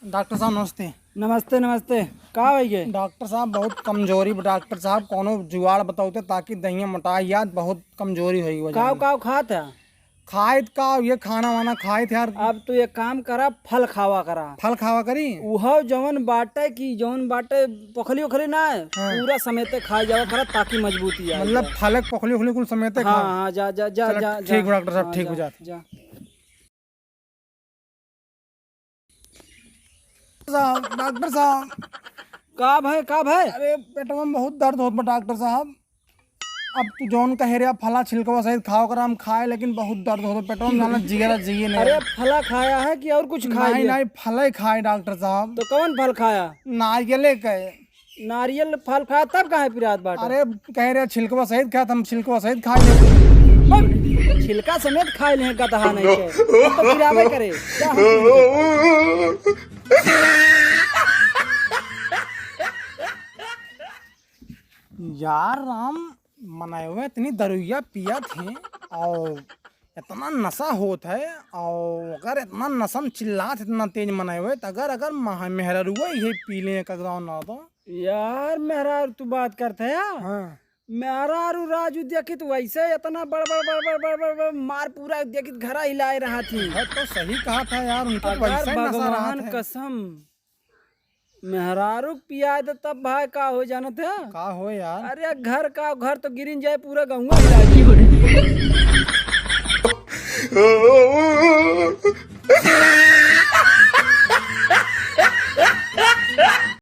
Doctor साहब नमस्ते। नमस्ते नमस्ते। का भैया? डॉक्टर साहब बहुत कमजोरी डॉक्टर साहब कोनो जुगाड़ बताओते ताकि दहिया मोटाई याद बहुत कमजोरी हुई वजह काव काव खात है? खाए का ये खाना वाना खाए थे यार। अब तो एक काम करा, फल खावा करा। फल खावा करी उह जवन बाटे की जवन बाटे पखली उखली ना है, पूरा समेते खा जावा करा ताकि मजबूती आए। मतलब फलक पखली उखली कुल समेते हाँ खा। हाँ, जा जा जा चलो, जा ठीक हो डॉक्टर साहब, हाँ, ठीक हो जा, जाते। जा। डॉक्टर साहब का भाई का भाई? अरे पेटवा में बहुत दर्द होत बा डॉक्टर साहब। अब तू जौन कहे रे फला छिलकवा सहित खाओ कर हम खाए, लेकिन बहुत दर्द होता पेटवा में जाना जिगरा जिए नहीं। अरे फला खाया है कि और कुछ खाया? नहीं नहीं फल ही खाए डॉक्टर साहब। तो कौन फल खाया? नारियले कहे। नारियल फल खाया तब कहा पिरात बाटे? अरे कह रहे छिलकवा सहित खाया, हम छिलकवा सहित खा ले। छिलका समेत खाए ले गधा नहीं के तो पिरावे करे क्या हम? यार राम मनाए हुए इतनी दरुइया पिया थे और इतना नशा होत है, और अगर इतना नशम चिल्लात इतना तेज मनाए हुए तो अगर अगर मेहरुआ ये पी ले कगराव ना तो यार मेरा तू बात करते है? हाँ। मेरा राजू देखित वैसे इतना बड़ बड़ बड़ बड़ बड़ बड़ बड़ मार पूरा देखित घरा हिलाए रहा थी। तो सही कहा था यार, उनका अगर वैसा ही नशा रहा भगवान था। कसम मेहरारू पिया दे तब भाई का हो जाना था? का हो यार? अरे घर तो गिरिन जाए, पूरा गहुआ हिला जाए।